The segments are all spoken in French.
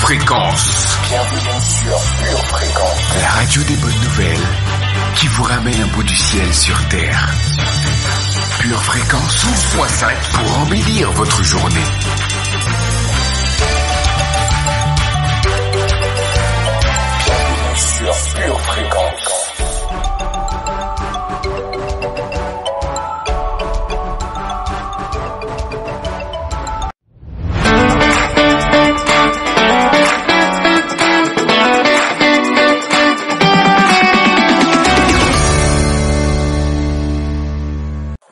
Fréquence. Bienvenue sur Pure Fréquence. La radio des bonnes nouvelles qui vous ramène un bout du ciel sur Terre. Pure Fréquence 12.5 pour embellir votre journée. Bienvenue sur Pure Fréquence.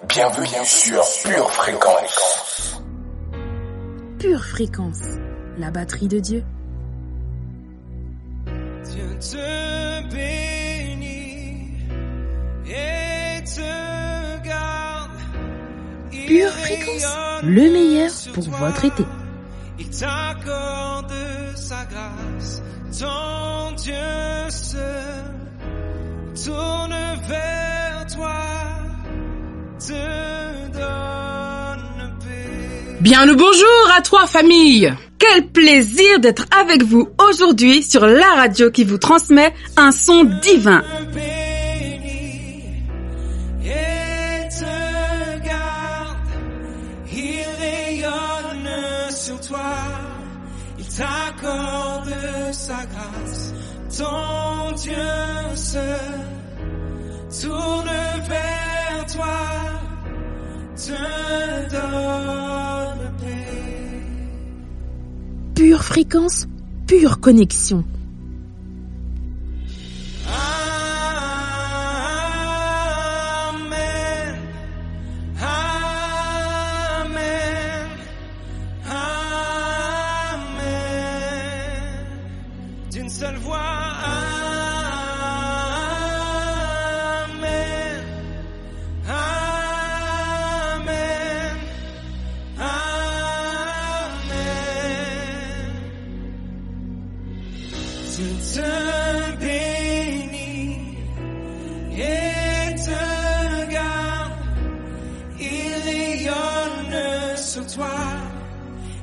Bienvenue sur Pure Fréquence. Pure Fréquence, la batterie de Dieu. Dieu te bénit et te garde. Pure Fréquence, le meilleur pour votre été. Il t'accorde sa grâce, ton Dieu se tourne vers toi. Bien le bonjour à toi famille. Quel plaisir d'être avec vous aujourd'hui sur la radio qui vous transmet un son divin. Et te garde, il rayonne sur toi, il t'accorde sa grâce, ton Dieu se tourne vers toi, te donne paix. Pure Fréquence, pure connexion. Amen, amen, amen. D'une seule voix.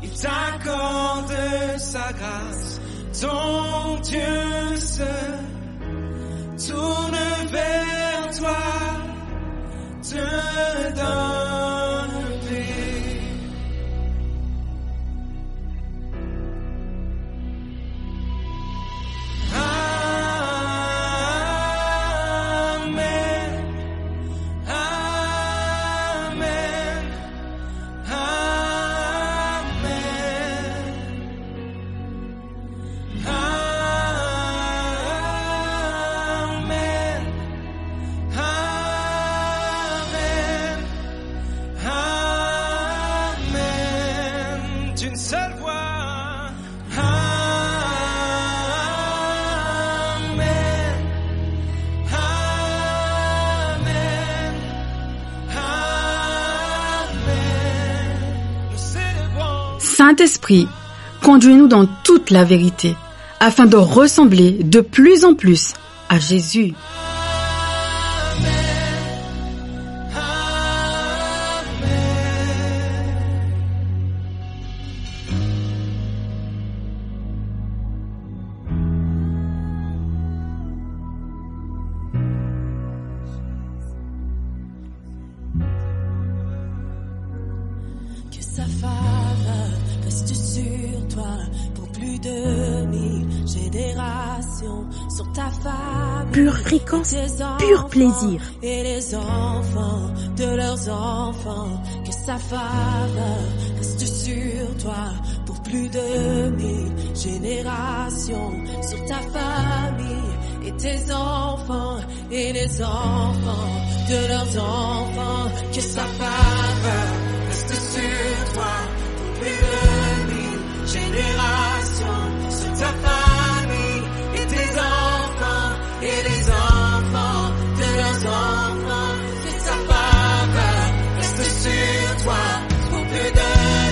Il t'accorde sa grâce, ton Dieu se tourne vers toi, te donne paix. D'une seule voix. Amen, amen, amen. Nous célébrons. Saint-Esprit, conduis-nous dans toute la vérité, afin de ressembler de plus en plus à Jésus. Sa faveur reste sur toi pour plus de 1000 générations, sur ta famille. Pure Fréquence, pur plaisir. Et les enfants de leurs enfants, que sa faveur reste sur toi pour plus de 1000 générations, sur ta famille et tes enfants et les enfants de leurs enfants, que sa faveur reste sur toi pour plus de 1000 générations, sur ta famille et tes enfants et les enfants de leurs enfants, que sa faveur reste sur toi pour plus de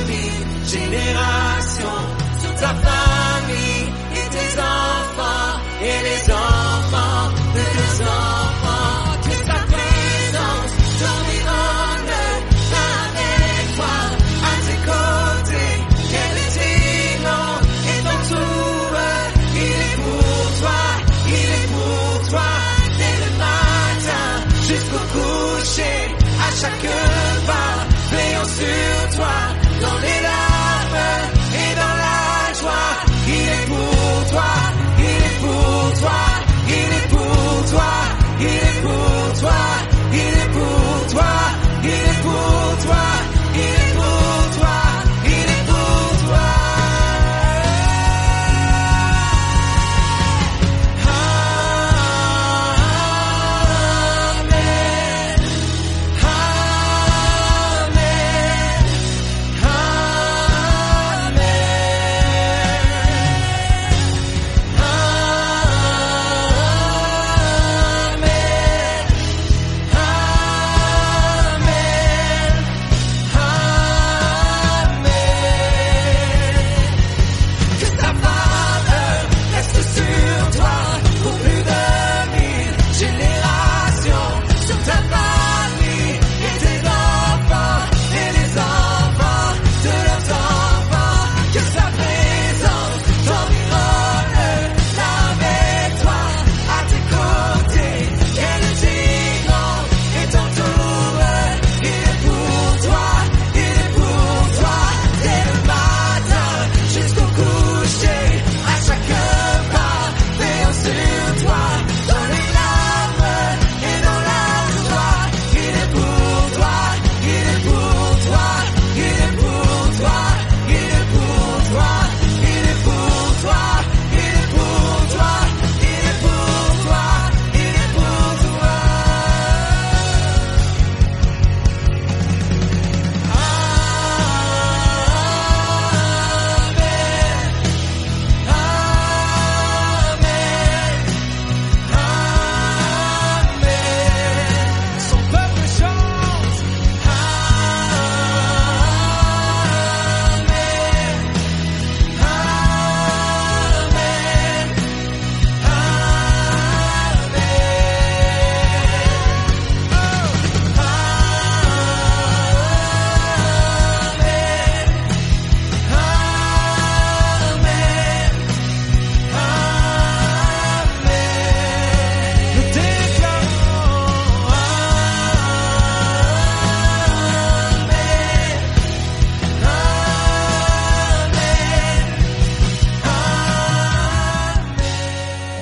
1000 générations, sur ta famille et tes enfants et les enfants de leurs enfants, que ta présence t'environne avec toi, à tes côtés.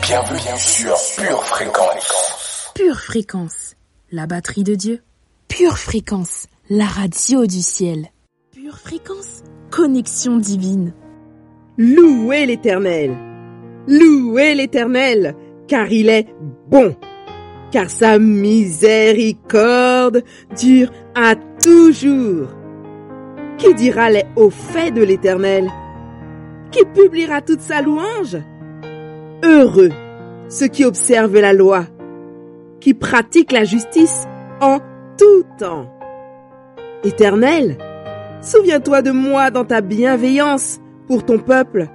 Bienvenue sur Pure Fréquence. Pure Fréquence, la batterie de Dieu. Pure Fréquence, la radio du ciel. Pure Fréquence, connexion divine. Louez l'Éternel. Louez l'Éternel, car il est bon. Car sa miséricorde dure à toujours. Qui dira les hauts faits de l'Éternel? Qui publiera toute sa louange? Heureux ceux qui observent la loi, qui pratiquent la justice en tout temps. Éternel, souviens-toi de moi dans ta bienveillance pour ton peuple.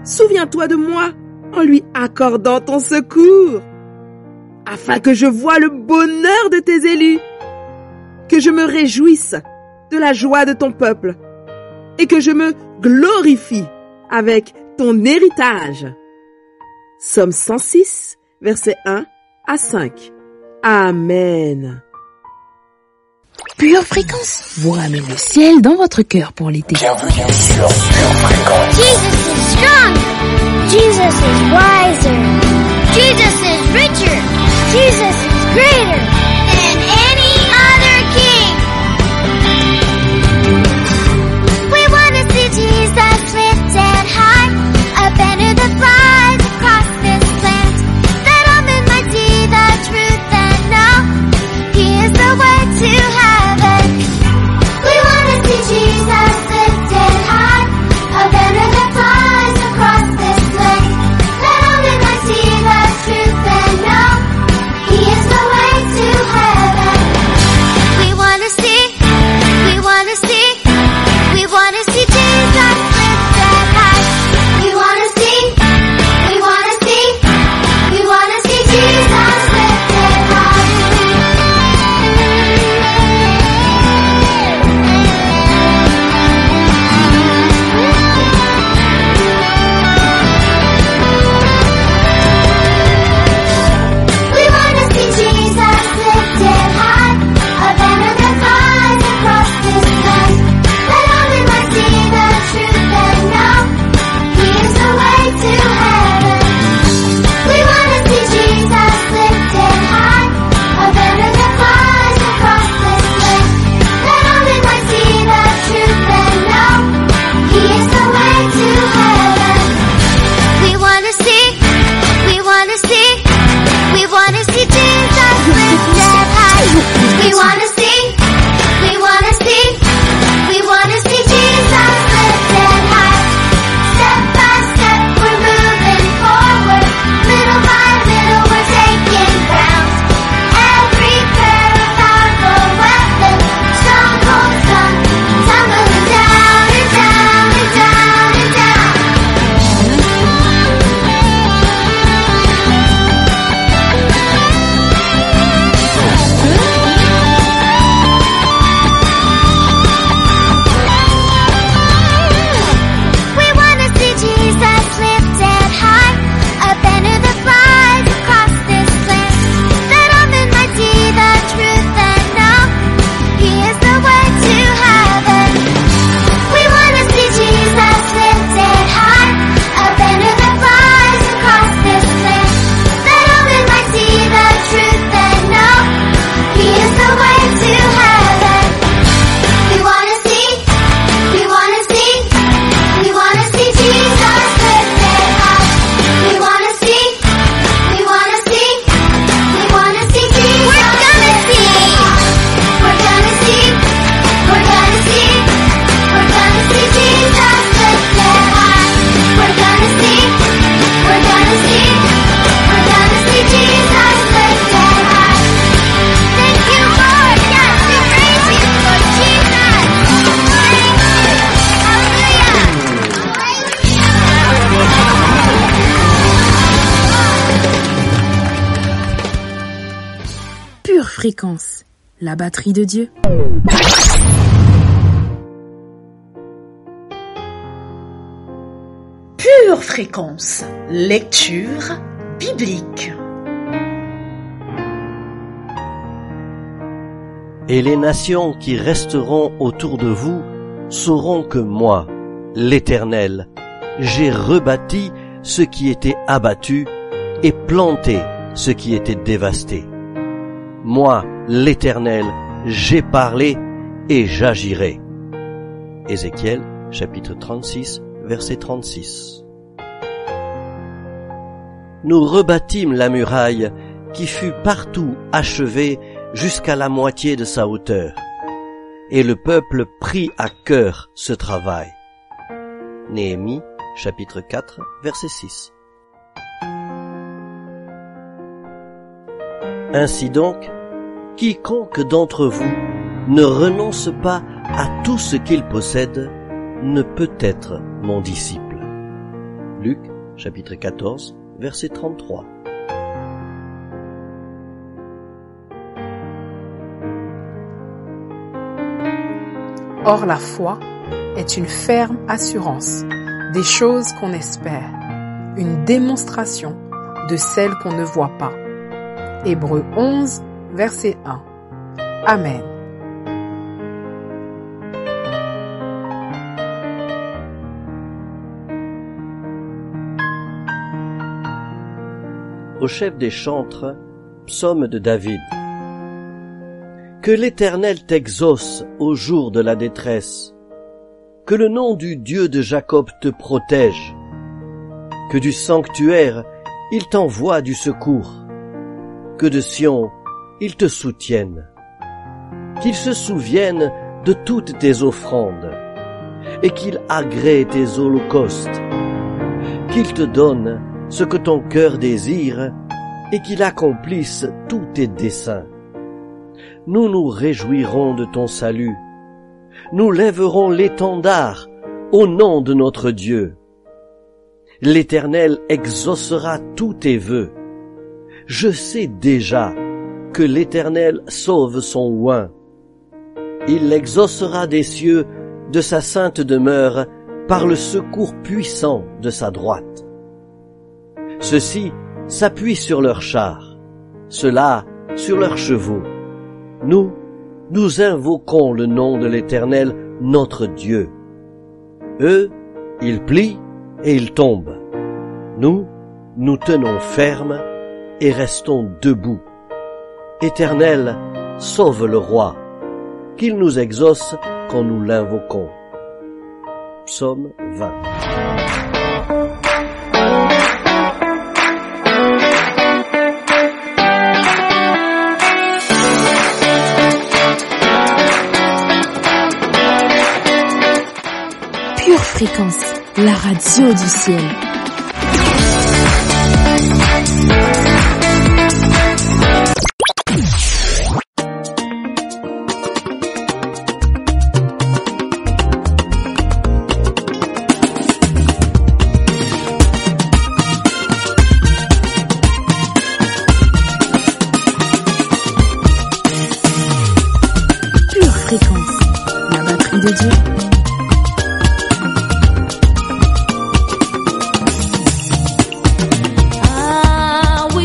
Souviens-toi de moi en lui accordant ton secours, afin que je voie le bonheur de tes élus, que je me réjouisse de la joie de ton peuple et que je me glorifie avec ton héritage. Psaume 106, versets 1 à 5. Amen. Pure Fréquence vous ramène le ciel dans votre cœur pour l'été. Bienvenue sur Pure Fréquence. Jesus is stronger. Jesus is wiser. Jesus is richer. Jesus is greater than any other king. We want to see Jesus lifted high, up under the prize across this land, that all men might see the truth and know He is the way to heaven. We want to see Jesus lifted high, up under the prize across this land, that all men might see the truth and know He is the way to heaven. We want to see Jesus lifted high. We want to see Jesus lifted high. We want to see Jesus lifted high, up under the clouds across this land, that all men might see the truth and know He is the way to heaven. We want to see Jesus lifted high, up under the clouds across this land, that all men might see the truth and know He is the way to heaven. We want to see Jesus lifted high. We want to see Jesus lifted high. Step by step we're moving forward, little by little we're taking ground. Every prayer a powerful weapon, strongholds done, tumbling down and down and down and down. We want to see Jesus lifted high, up under the prize across this land, that all men might see the truth and know He is the way to heaven. We want to see Jesus lifted high, up under the prize across this land, that all men might see the truth and know He is the way to heaven. We want to see Jesus lifted high. We want to see Jesus. We're gonna see Jesus lifted high. We're gonna see Jesus lifted high. Thank you, Lord. Yes, we praise you, Lord Jesus. Pure Fréquence, la batterie de Dieu. Pure Fréquence, lecture biblique. Et les nations qui resteront autour de vous sauront que moi, l'Éternel, j'ai rebâti ce qui était abattu et planter ce qui était dévasté. Moi, l'Éternel, j'ai parlé et j'agirai. Ézéchiel, chapitre 36, verset 36. Nous rebâtîmes la muraille qui fut partout achevée jusqu'à la moitié de sa hauteur. Et le peuple prit à cœur ce travail. Néhémie, chapitre 4, verset 6. Ainsi donc, quiconque d'entre vous ne renonce pas à tout ce qu'il possède ne peut être mon disciple. Luc, chapitre 14, verset 33. Or la foi est une ferme assurance des choses qu'on espère, une démonstration de celles qu'on ne voit pas. Hébreux 11, verset 1. Amen. Au chef des chantres, psaume de David. Que l'Éternel t'exauce au jour de la détresse. Que le nom du Dieu de Jacob te protège. Que du sanctuaire, il t'envoie du secours. Que de Sion, il te soutienne. Qu'il se souvienne de toutes tes offrandes et qu'il agrée tes holocaustes. Qu'il te donne ce que ton cœur désire et qu'il accomplisse tous tes desseins. Nous nous réjouirons de ton salut. Nous lèverons l'étendard au nom de notre Dieu. L'Éternel exaucera tous tes vœux. Je sais déjà que l'Éternel sauve son oint. Il l'exaucera des cieux de sa sainte demeure par le secours puissant de sa droite. Ceux-ci s'appuient sur leurs chars, ceux-là sur leurs chevaux. Nous invoquons le nom de l'Éternel, notre Dieu. Eux, ils plient et ils tombent. Nous tenons ferme et restons debout. Éternel, sauve le roi, qu'il nous exauce quand nous l'invoquons. Psaume 20. Pure Fréquence, la radio du ciel. Pure Fréquence, la batterie de Dieu. I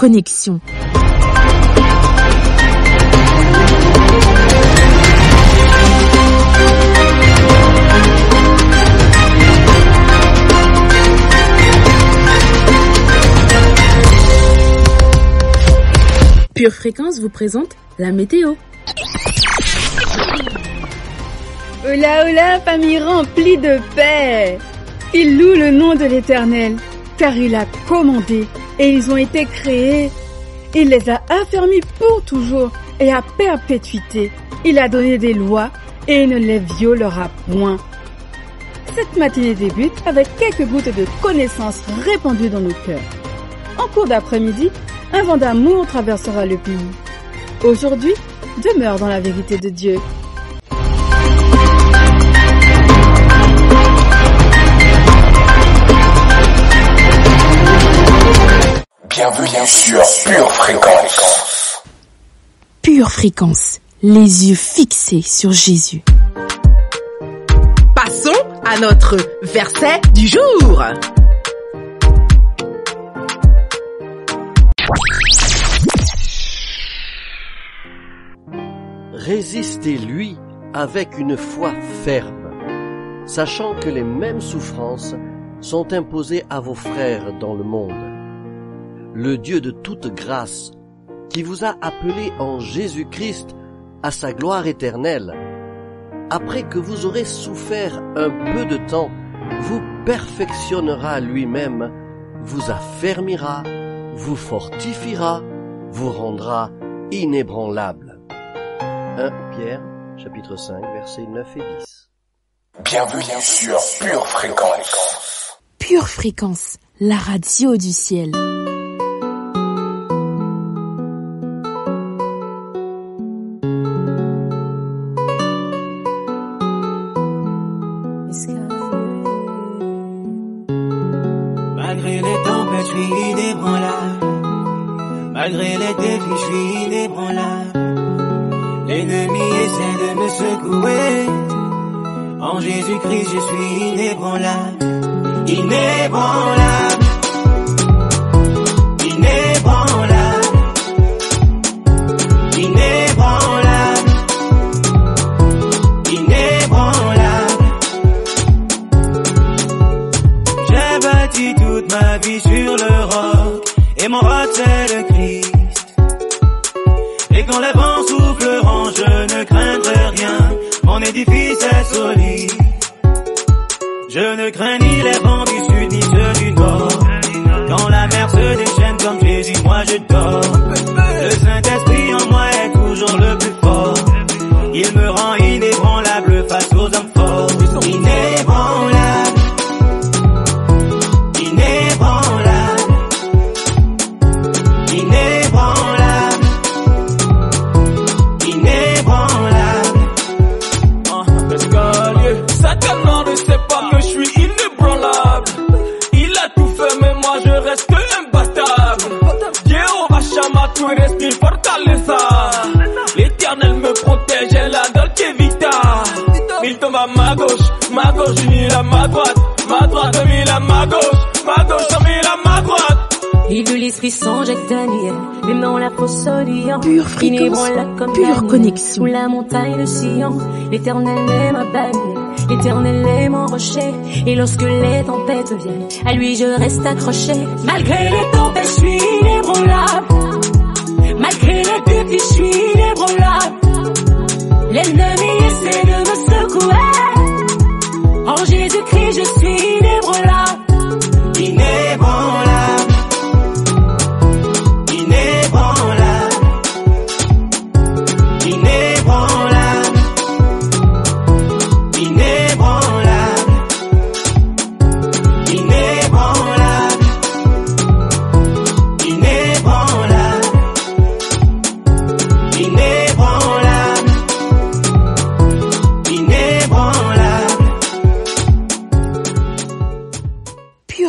connexion. Pure Fréquence vous présente la météo. Hola, hola, famille remplie de paix. Ils louent le nom de l'Éternel, car il a commandé et ils ont été créés. Il les a affermis pour toujours et à perpétuité. Il a donné des lois et il ne les violera point. Cette matinée débute avec quelques gouttes de connaissances répandues dans nos cœurs. En cours d'après-midi, un vent d'amour traversera le pays. Aujourd'hui, demeure dans la vérité de Dieu. Bienvenue sur Pure Fréquence. Pure Fréquence, les yeux fixés sur Jésus. Passons à notre verset du jour. Résistez-lui avec une foi ferme, sachant que les mêmes souffrances sont imposées à vos frères dans le monde. Le Dieu de toute grâce, qui vous a appelé en Jésus-Christ à sa gloire éternelle, après que vous aurez souffert un peu de temps, vous perfectionnera lui-même, vous affermira, vous fortifiera, vous rendra inébranlable. 1 Pierre, chapitre 5, versets 9 et 10. Bienvenue sur Pure Fréquence. Pure Fréquence, la radio du ciel. Malgré les tempêtes, je suis inébranlable. Malgré les défis, je suis inébranlable. L'ennemi essaie de me secouer. En Jésus-Christ, je suis inébranlable. Inébranlable. Inébranlable. Inébranlable. Inébranlable. J'ai bâti toute ma vie sur le roc. Et mon roc c'est le Christ. Et quand les vents souffleront, je ne craindrai rien. Mon édifice est solide. Je ne crains ni les vents du sud ni ceux du nord. Quand la mer se déchaîne comme Jésus, moi je dors. Le Saint-Esprit en moi est toujours le plus fort. Il me rend inébranlable face aux hommes forts. Inébranlable. Inébranlable. Inébranlable. Inébranlable. Satan ne sait pas que je suis inébranlable. Il a tout fait mais moi je reste imbattable. Jéhovah Shammah, tu respires fortaleza. L'Éternel me protège, elle a Dolce Vita. Il tombe à ma gauche unit à ma droite unit à ma gauche unit à ma droite. Et de l'Esprit Saint, Jacques Daniel, même dans la fosse lion. Pure Fréquence, pure connexion. Sous la montagne de Sion, l'Éternel est ma bannière, l'Éternel est mon rocher. Et lorsque les tempêtes viennent, à lui je reste accroché. Malgré les tempêtes, je suis inébranlable. Malgré les défis, je suis inébranlable. L'ennemi essaie de me secouer. En Jésus-Christ, je suis inébranlable. Inébranlable.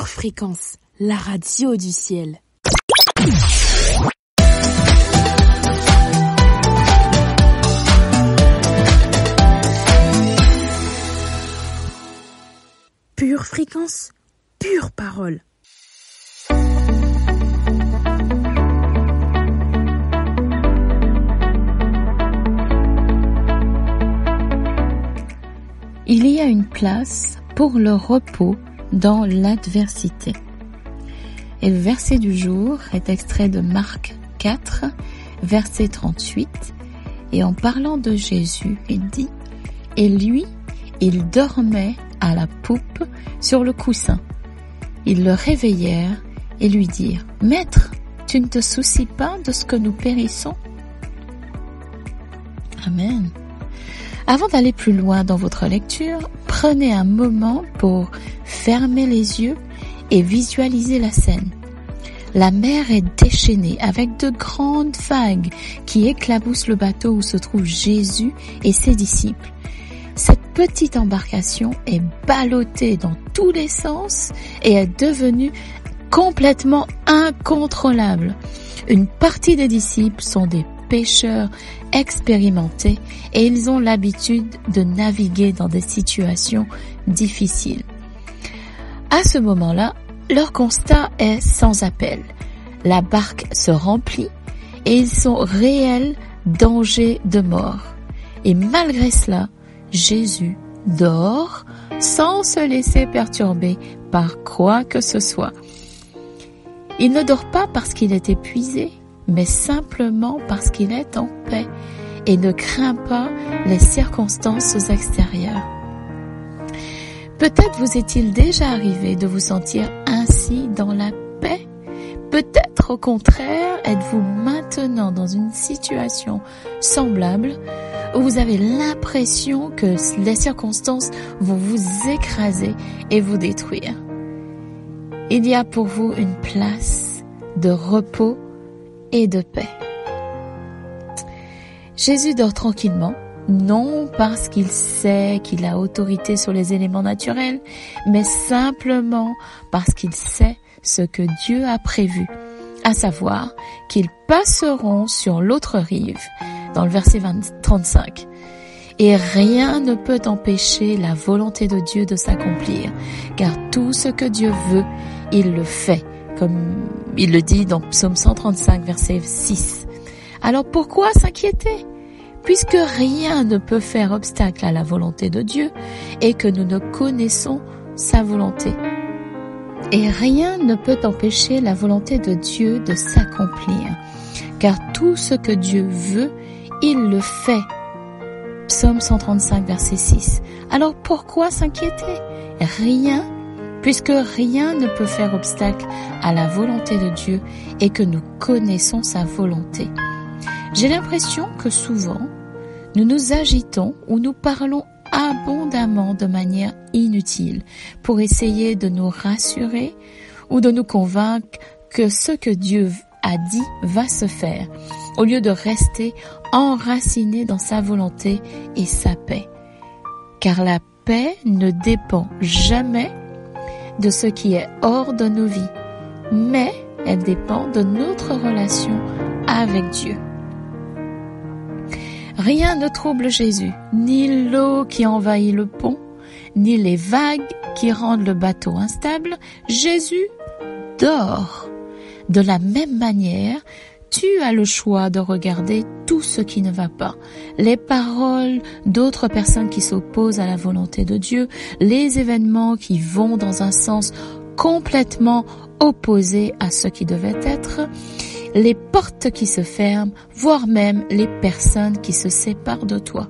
Fréquence, la radio du ciel. Pure Fréquence, pure parole. Il y a une place pour le repos dans l'adversité. Et le verset du jour est extrait de Marc 4, verset 38. Et en parlant de Jésus, il dit « Et lui, il dormait à la poupe sur le coussin. Ils le réveillèrent et lui dirent « Maître, tu ne te soucies pas de ce que nous périssons ?» Amen. Avant d'aller plus loin dans votre lecture, prenez un moment pour fermer les yeux et visualiser la scène. La mer est déchaînée avec de grandes vagues qui éclaboussent le bateau où se trouvent Jésus et ses disciples. Cette petite embarcation est ballottée dans tous les sens et est devenue complètement incontrôlable. Une partie des disciples sont des pêcheurs expérimentés et ils ont l'habitude de naviguer dans des situations difficiles. À ce moment-là, leur constat est sans appel. La barque se remplit et ils sont réels dangers de mort. Et malgré cela, Jésus dort sans se laisser perturber par quoi que ce soit. Il ne dort pas parce qu'il est épuisé, mais simplement parce qu'il est en paix et ne craint pas les circonstances extérieures. Peut-être vous est-il déjà arrivé de vous sentir ainsi dans la paix. Peut-être au contraire êtes-vous maintenant dans une situation semblable où vous avez l'impression que les circonstances vont vous écraser et vous détruire. Il y a pour vous une place de repos et de paix. Jésus dort tranquillement, non parce qu'il sait qu'il a autorité sur les éléments naturels, mais simplement parce qu'il sait ce que Dieu a prévu, à savoir qu'ils passeront sur l'autre rive, dans le verset 35. Et rien ne peut empêcher la volonté de Dieu de s'accomplir, car tout ce que Dieu veut, il le fait, comme il le dit dans Psaume 135, verset 6. Alors pourquoi s'inquiéter? Puisque rien ne peut faire obstacle à la volonté de Dieu et que nous ne connaissons sa volonté. Et rien ne peut empêcher la volonté de Dieu de s'accomplir, car tout ce que Dieu veut, il le fait. Psaume 135, verset 6. Alors pourquoi s'inquiéter? Rien, puisque rien ne peut faire obstacle à la volonté de Dieu et que nous connaissons sa volonté. J'ai l'impression que souvent, nous nous agitons ou nous parlons abondamment de manière inutile pour essayer de nous rassurer ou de nous convaincre que ce que Dieu a dit va se faire, au lieu de rester enraciné dans sa volonté et sa paix. Car la paix ne dépend jamais de ce qui est hors de nos vies, mais elle dépend de notre relation avec Dieu. Rien ne trouble Jésus, ni l'eau qui envahit le pont, ni les vagues qui rendent le bateau instable. Jésus dort. De la même manière, tu as le choix de regarder tout ce qui ne va pas, les paroles d'autres personnes qui s'opposent à la volonté de Dieu, les événements qui vont dans un sens complètement opposé à ce qui devait être, les portes qui se ferment, voire même les personnes qui se séparent de toi.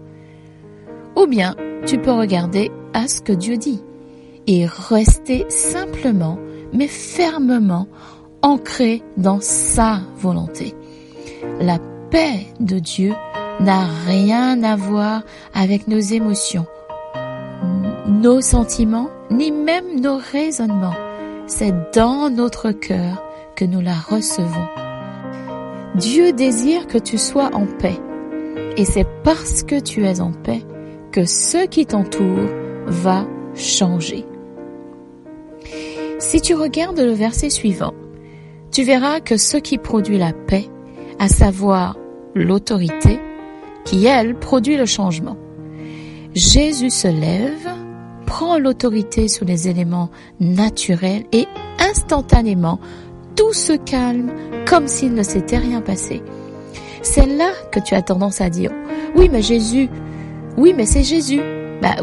Ou bien, tu peux regarder à ce que Dieu dit et rester simplement, mais fermement ancré dans sa volonté. La paix de Dieu n'a rien à voir avec nos émotions, nos sentiments, ni même nos raisonnements. C'est dans notre cœur que nous la recevons. Dieu désire que tu sois en paix. Et c'est parce que tu es en paix que ce qui t'entoure va changer. Si tu regardes le verset suivant, tu verras que ce qui produit la paix, à savoir l'autorité, qui elle produit le changement. Jésus se lève, prend l'autorité sur les éléments naturels et instantanément, tout se calme comme s'il ne s'était rien passé. C'est là que tu as tendance à dire « Oui, mais c'est Jésus. »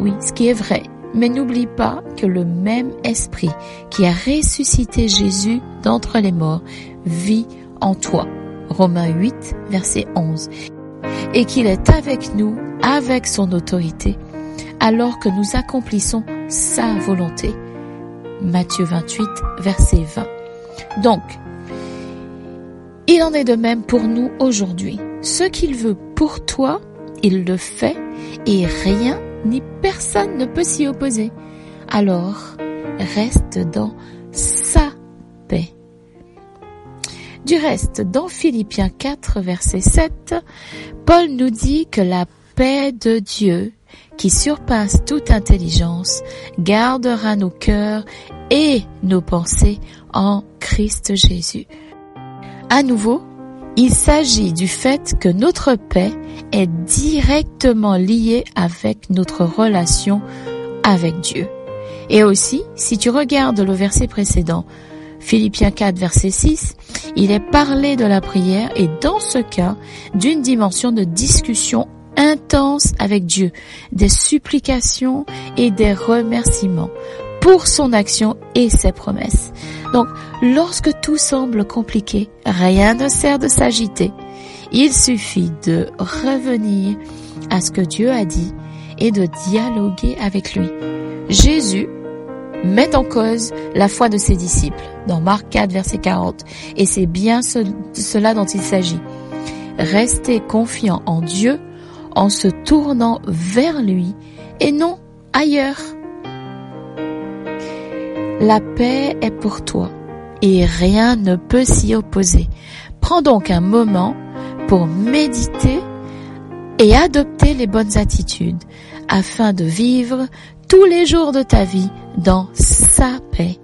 Oui, ce qui est vrai. Mais n'oublie pas que le même esprit qui a ressuscité Jésus d'entre les morts vit en toi. Romains 8, verset 11. Et qu'il est avec nous, avec son autorité, alors que nous accomplissons sa volonté. Matthieu 28, verset 20. Donc, il en est de même pour nous aujourd'hui. Ce qu'il veut pour toi, il le fait et rien ni personne ne peut s'y opposer. Alors, reste dans sa paix. Du reste, dans Philippiens 4, verset 7, Paul nous dit que la paix de Dieu, qui surpasse toute intelligence, gardera nos cœurs et nos pensées en Christ Jésus. À nouveau, il s'agit du fait que notre paix est directement liée avec notre relation avec Dieu. Et aussi, si tu regardes le verset précédent, Philippiens 4, verset 6, il est parlé de la prière et dans ce cas, d'une dimension de discussion intense avec Dieu, des supplications et des remerciements pour son action et ses promesses. Donc, lorsque tout semble compliqué, rien ne sert de s'agiter. Il suffit de revenir à ce que Dieu a dit et de dialoguer avec lui. Jésus met en cause la foi de ses disciples dans Marc 4, verset 40. Et c'est bien cela dont il s'agit. Restez confiants en Dieu en se tournant vers lui et non ailleurs. La paix est pour toi et rien ne peut s'y opposer. Prends donc un moment pour méditer et adopter les bonnes attitudes afin de vivre tous les jours de ta vie dans sa paix.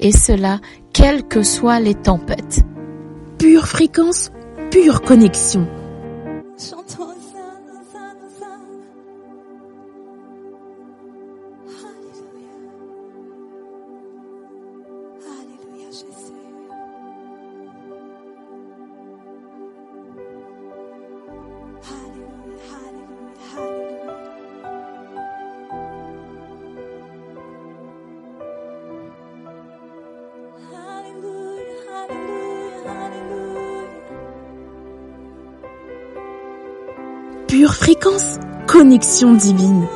Et cela, quelles que soient les tempêtes. Pure fréquence, pure connexion. Chantons Alléluia Jésus. Pure fréquence, connexion divine.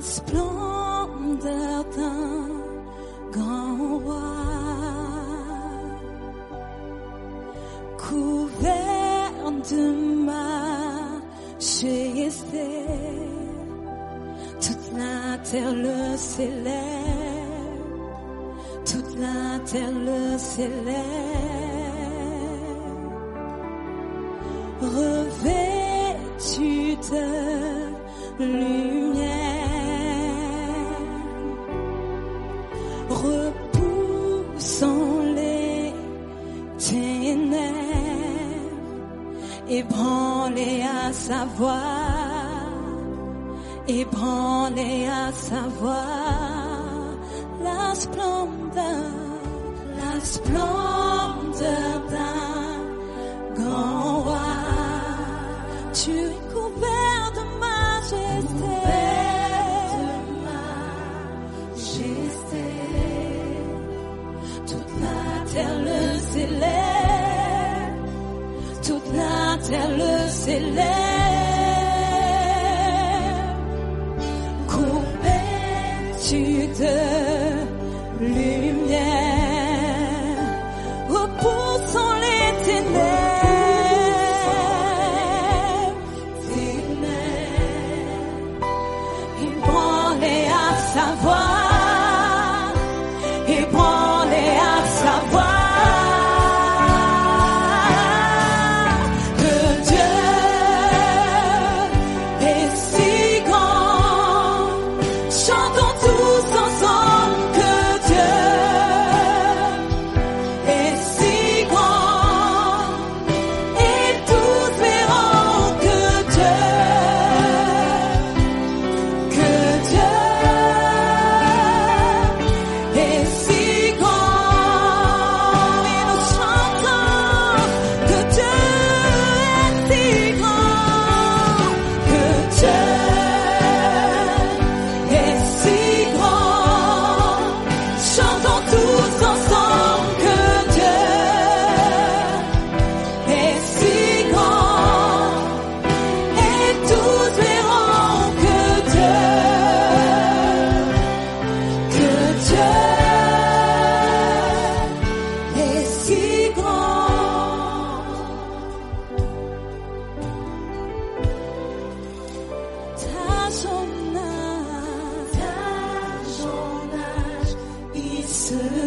Splendeur d'un grand roi, couvert de majesté, toute la terre le célèbre, toute la terre le célèbre, revêtu de lumière, repoussant les ténèbres, ébranlé à sa voix, ébranlé à sa voix, la splendeur d'un grand roi. Tu es couvert de majesté. Toute la terre le célèbre, toute la terre le célèbre, couvert-tu de lumière, repoussant les ténèbres, ébranlé à sa voix. Chantons tous ensemble que Dieu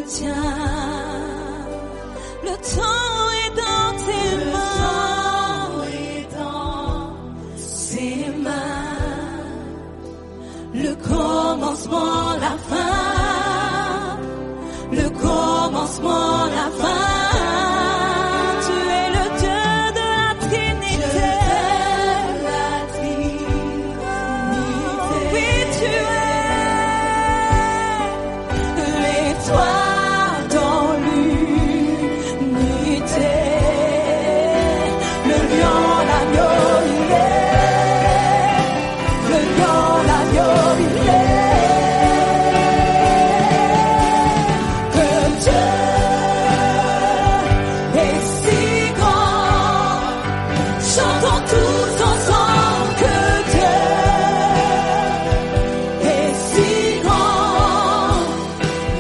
tiens. Le temps est dans tes mains. Le commencement, la fin. Le commencement, la fin. Tu es le Dieu de la Trinité. Oui, tu es l'étoile dans l'unité. Le lion, l'agneau, il est. Le lion, l'agneau, il est. Que Dieu est si grand. Chantons tous ensemble que Dieu est si grand.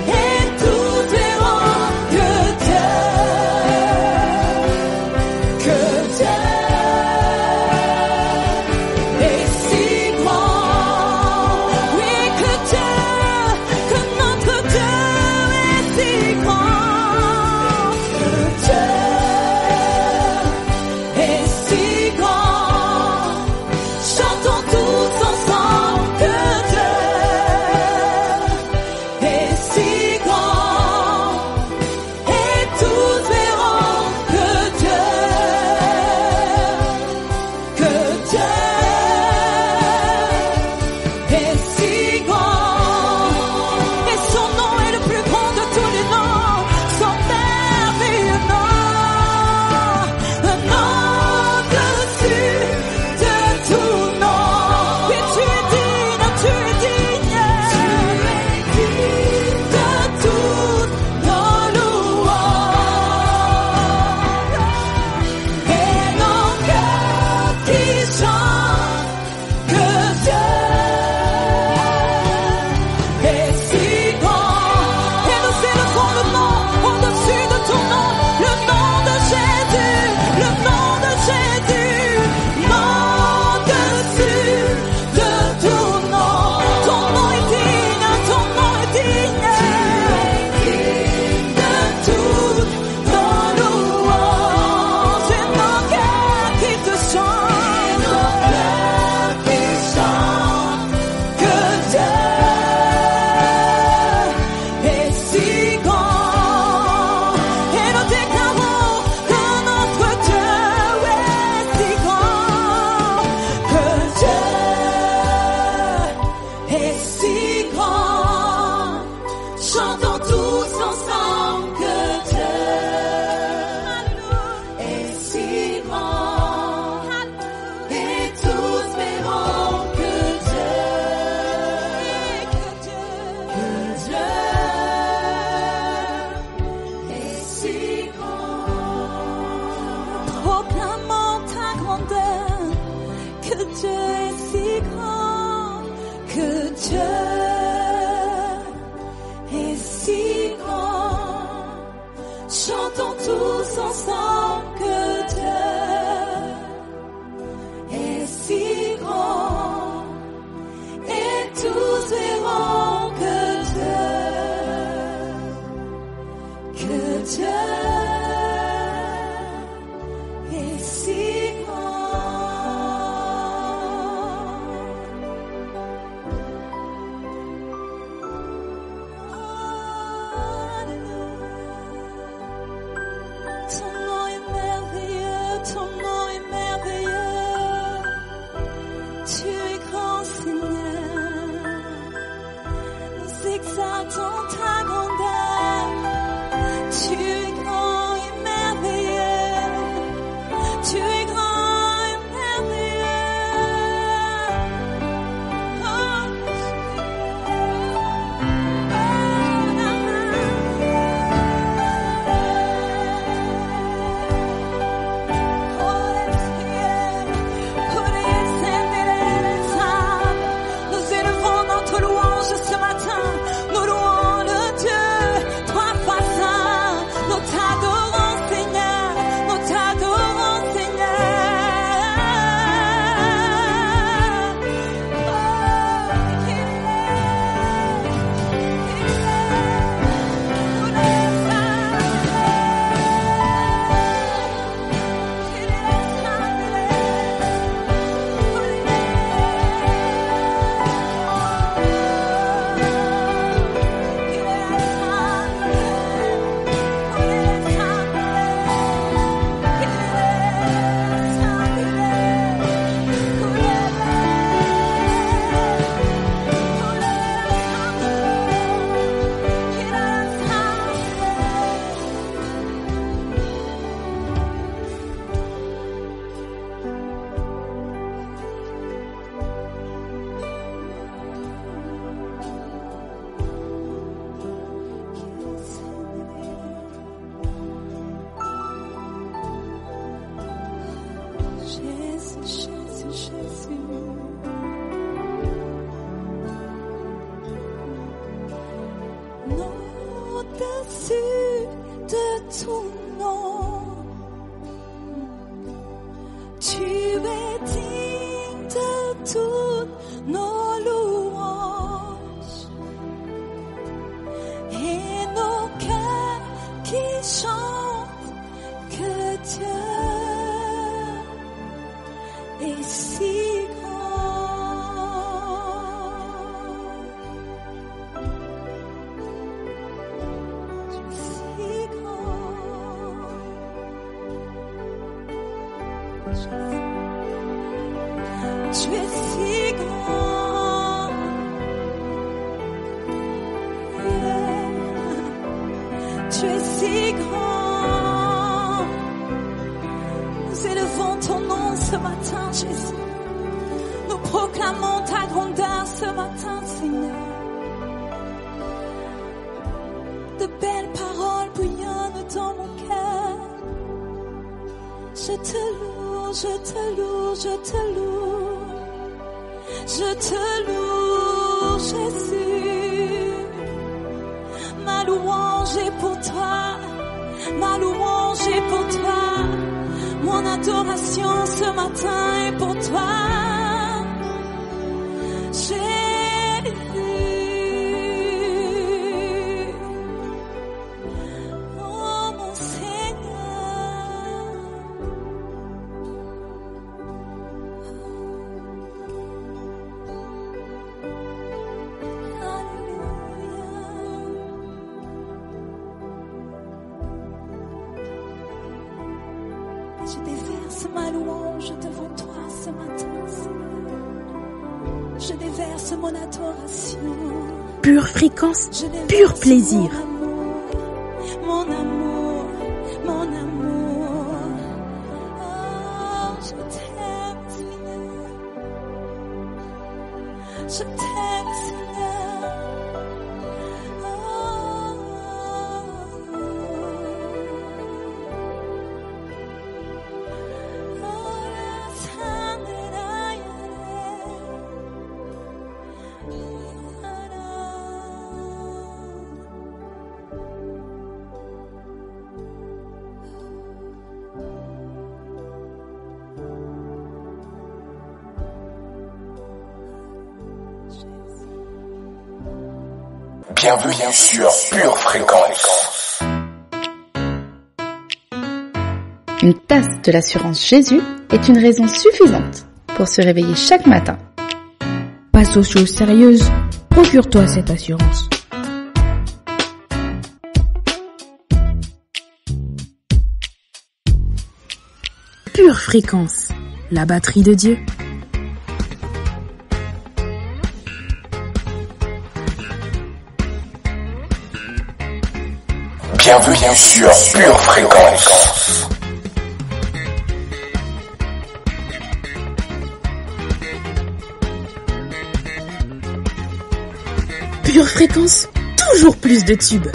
Et tous verront que Dieu est si grand. Oui, que notre Dieu est si grand. Que Dieu est si grand. Chantons tous ensemble que Dieu est si grand. Et tous verront que Dieu est si grand. Et son nom est le plus grand de tous les noms. Son merveilleux nom. Un nom au-dessus de tout nom. Et tu es digne de toutes nos louanges. Et nos cœurs qui chantent que Dieu est si grand. Et nous élevons le nom au-dessus de ton nom, le nom de Jésus, le nom de Jésus, nom au-dessus de tout nom. Ton nom est digne de toutes nos louanges. Et nos cœurs qui te chantent, que Dieu est si grand. Et nous déclarons que notre Dieu est si grand. Que Dieu est si grand. Chantons tous ensemble que Dieu est si grand. Et tous verront que Dieu est si grand. Proclamons ta grandeur, que Dieu est si grand, que Dieu est si grand. Chantons tous ensemble que Dieu est si grand. Et tous verront que Dieu est si Ton nom est merveilleux, ton nom est merveilleux. Tu es grand Seigneur. Nous exaltons ta grandeur. Tu es grand et merveilleux. Tu es grand et Nous élevons notre louange ce matin. Nous louons le Dieu, trois fois saint. Nous au-dessus de tout nom. Tu es digne de toutes nos louanges et nos cœurs qui chantent que Dieu est si tu es si grand, yeah. Tu es si grand. Nous élevons ton nom ce matin, Jésus. Nous proclamons ta grandeur ce matin, Seigneur. De belles paroles bouillonnent dans mon cœur. Je te loue, je te loue, je te loue. Je te loue, Jésus. Ma louange est pour toi. Ma louange est pour toi. Mon adoration ce matin est pour toi. Je déverse ma louange devant toi ce matin, Seigneur. Je déverse mon adoration. Pure fréquence, pur plaisir. Mon amour, mon amour. Oh, je t'aime, Seigneur. Je t'aime, Seigneur. Bienvenue sur Pure Fréquence. Une tasse de l'assurance Jésus est une raison suffisante pour se réveiller chaque matin. Passe aux choses sérieuses, procure-toi cette assurance. Pure fréquence, la batterie de Dieu. Bienvenue sur Pure Fréquence. Pure fréquence, toujours plus de tubes.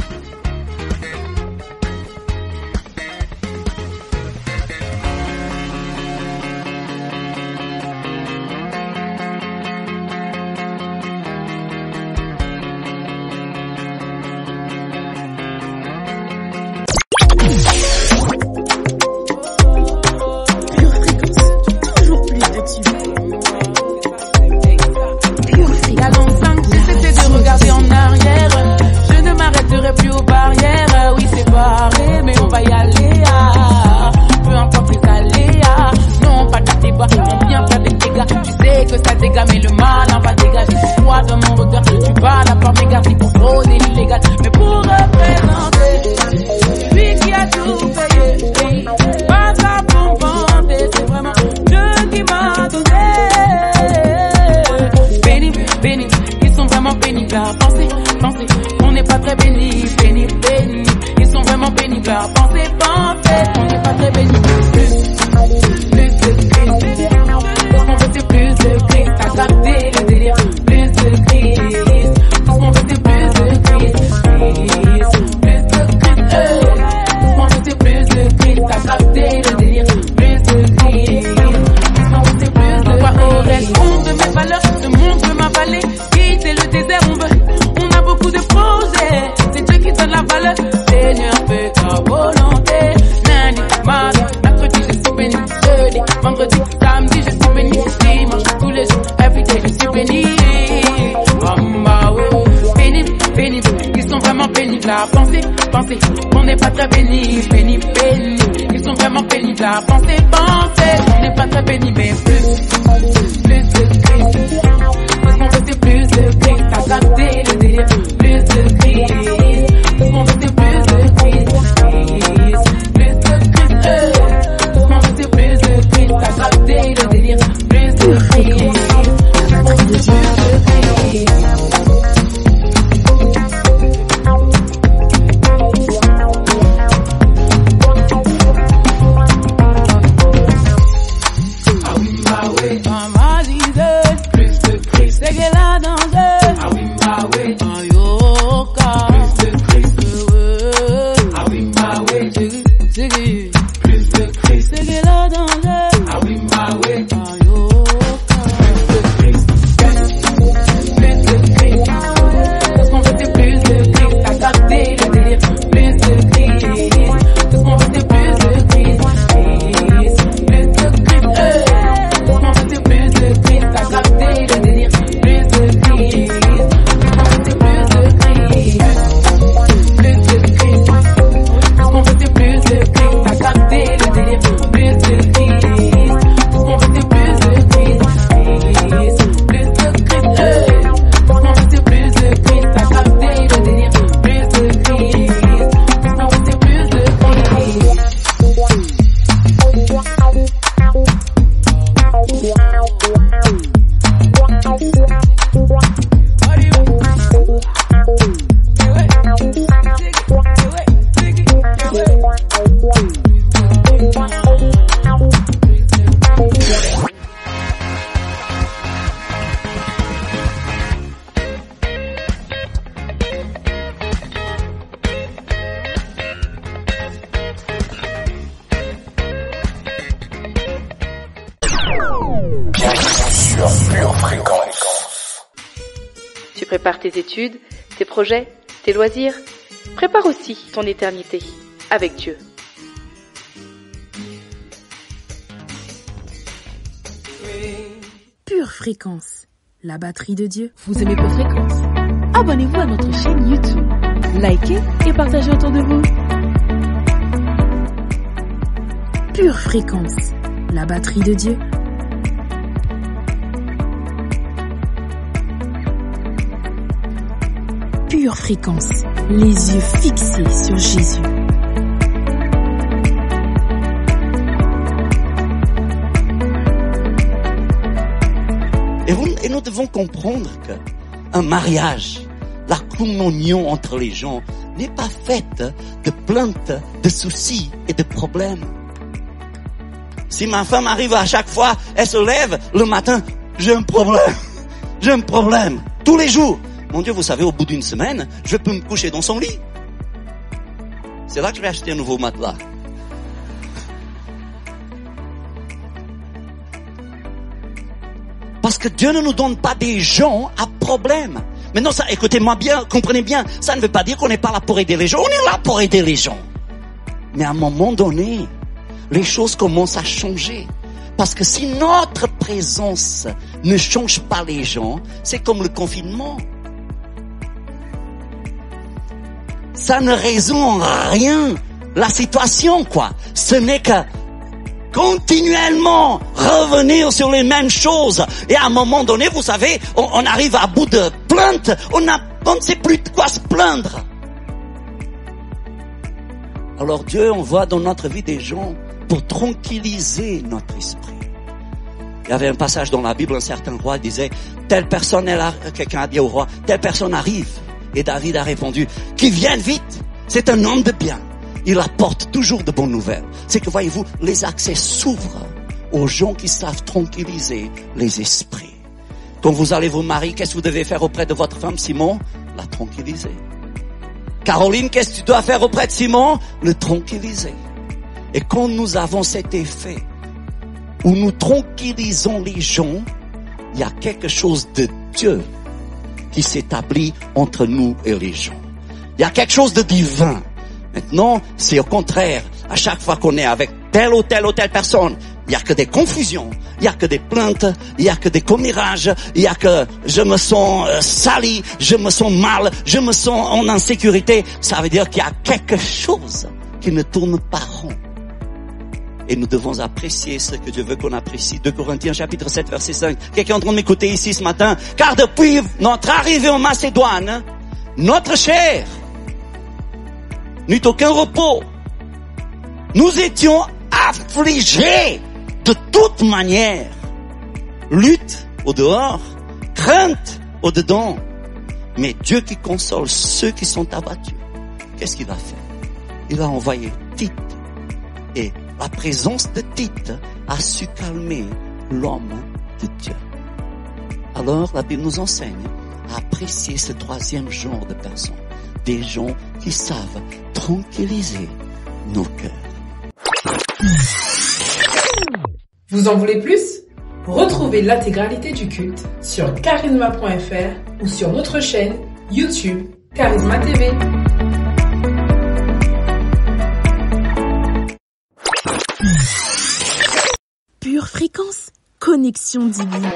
Il y a longtemps que j'ai cessé de regarder en arrière. Je ne m'arrêterai plus le Seigneur fait ta volonté. Lundi, mardi, mercredi, je suis béni. Jeudi, vendredi, samedi, je suis béni. Dimanche, tous les jours, everyday, je suis béni. Pénible, ils sont vraiment pénibles à penser, on n'est pas très pénible, ils sont vraiment pénibles à penser, on n'est pas très pénible, mais plus de Christ, parce qu'on veut c'est plus de Christ, à capter le délire, plus de Christ, parce qu'on veut c'est plus de Christ, plus de Christ, parce qu'on veut c'est plus de Christ, à capter le délire, plus de Christ, on veut plus de Christ. Tu prépares tes études, tes projets, tes loisirs. Prépare aussi ton éternité avec Dieu. Pure Fréquence, la batterie de Dieu. Vous aimez Pure Fréquence? Abonnez-vous à notre chaîne YouTube. Likez et partagez autour de vous. Pure Fréquence, la batterie de Dieu. Pure Fréquence, les yeux fixés sur Jésus. Et nous devons comprendre qu'un mariage, la communion entre les gens, n'est pas faite de plaintes, de soucis et de problèmes. Si ma femme arrive à chaque fois, elle se lève le matin, j'ai un problème, tous les jours. Mon Dieu, vous savez, au bout d'une semaine, je peux me coucher dans son lit. C'est là que je vais acheter un nouveau matelas. Parce que Dieu ne nous donne pas des gens à problème. Maintenant, ça, écoutez-moi bien, comprenez bien, ça ne veut pas dire qu'on n'est pas là pour aider les gens. On est là pour aider les gens. Mais à un moment donné, les choses commencent à changer. Parce que si notre présence ne change pas les gens, c'est comme le confinement. Ça ne résout rien la situation, quoi. Ce n'est que continuellement revenir sur les mêmes choses. Et à un moment donné, vous savez, on arrive à bout de plainte. On ne sait plus de quoi se plaindre. Alors Dieu envoie dans notre vie des gens pour tranquilliser notre esprit. Il y avait un passage dans la Bible, un certain roi disait, telle personne est là, quelqu'un a dit au roi, telle personne arrive. Et David a répondu, qu'il vienne vite, c'est un homme de bien. Il apporte toujours de bonnes nouvelles. C'est que, voyez-vous, les accès s'ouvrent aux gens qui savent tranquilliser les esprits. Quand vous allez vous marier, qu'est-ce que vous devez faire auprès de votre femme, Simon? La tranquilliser. Caroline, qu'est-ce que tu dois faire auprès de Simon? Le tranquilliser. Et quand nous avons cet effet où nous tranquillisons les gens, il y a quelque chose de Dieu qui s'établit entre nous et les gens. Il y a quelque chose de divin. Maintenant, c'est au contraire. À chaque fois qu'on est avec telle ou telle personne, il y a que des confusions, il y a que des plaintes, il y a que des commérages, il y a que je me sens sali, je me sens mal, je me sens en insécurité. Ça veut dire qu'il y a quelque chose qui ne tourne pas rond. Et nous devons apprécier ce que Dieu veut qu'on apprécie. 2 Corinthiens chapitre 7 verset 5. Quelqu'un est en train de m'écouter ici ce matin. Car depuis notre arrivée en Macédoine, notre chair n'eut aucun repos. Nous étions affligés de toute manière. Lutte au dehors, crainte au dedans. Mais Dieu qui console ceux qui sont abattus, qu'est-ce qu'il va faire? Il va envoyer Tite. Et la présence de Tite a su calmer l'homme de Dieu. Alors la Bible nous enseigne à apprécier ce troisième genre de personnes. Des gens qui savent tranquilliser nos cœurs. Vous en voulez plus? Retrouvez l'intégralité du culte sur charisma.fr ou sur notre chaîne YouTube Charisma TV. Pure fréquence, connexion divine.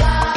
God.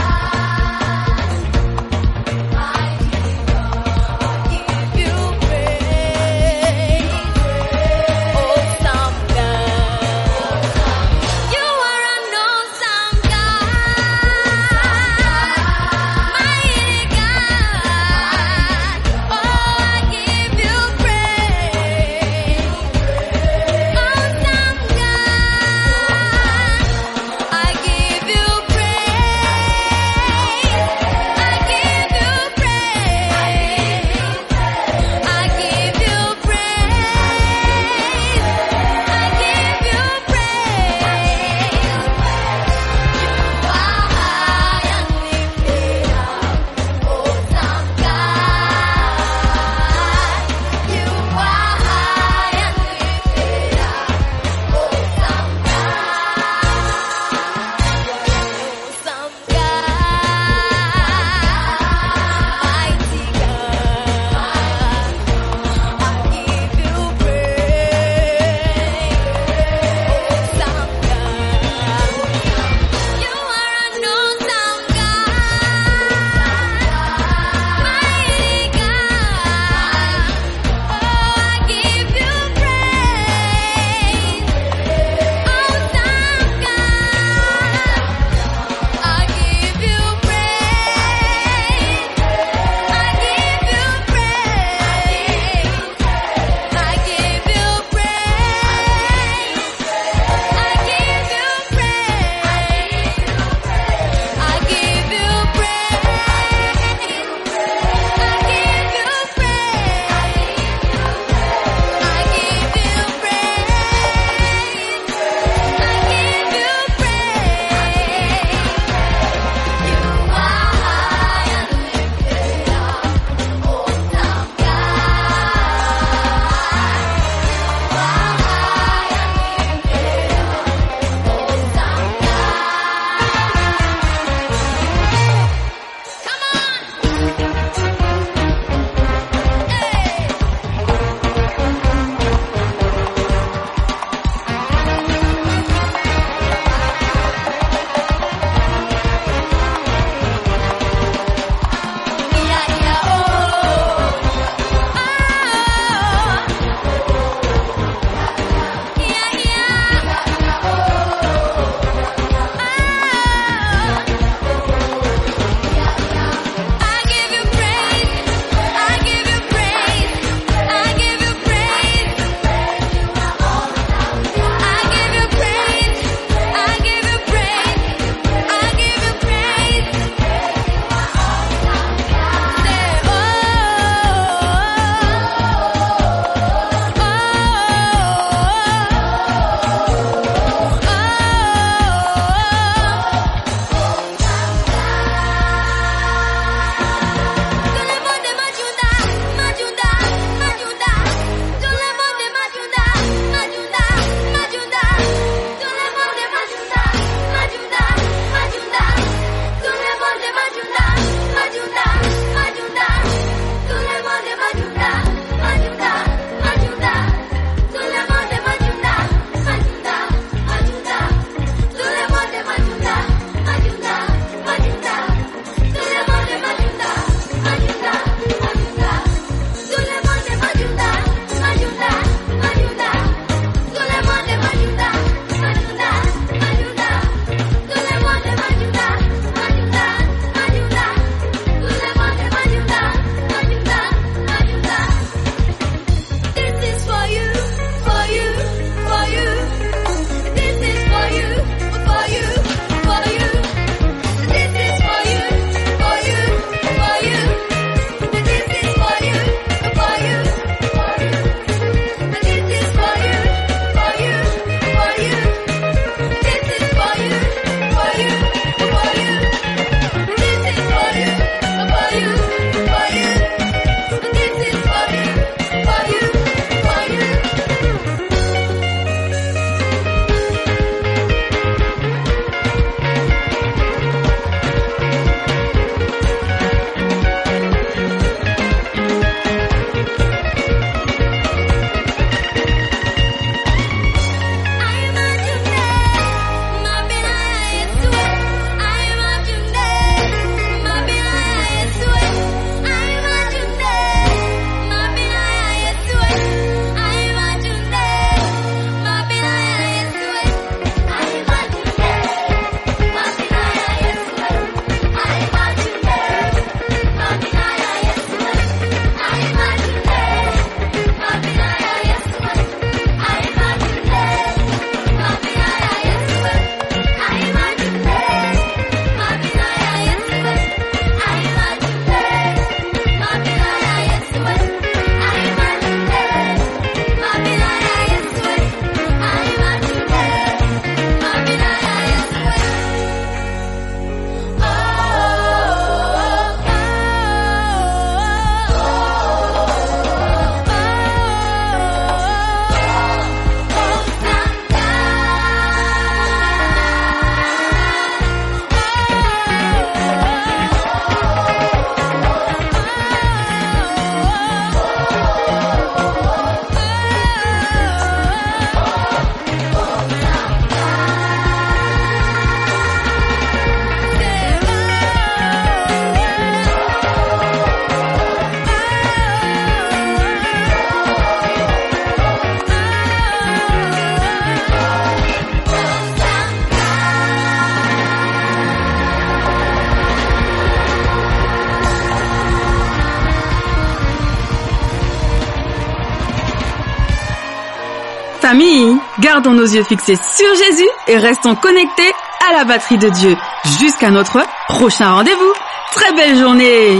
Famille, gardons nos yeux fixés sur Jésus et restons connectés à la batterie de Dieu jusqu'à notre prochain rendez-vous. Très belle journée.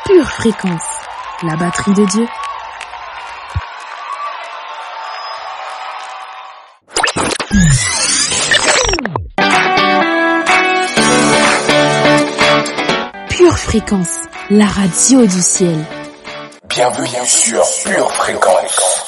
Pure fréquence, la batterie de Dieu. Pure fréquence, la radio du ciel. Bienvenue sur Pure Fréquence.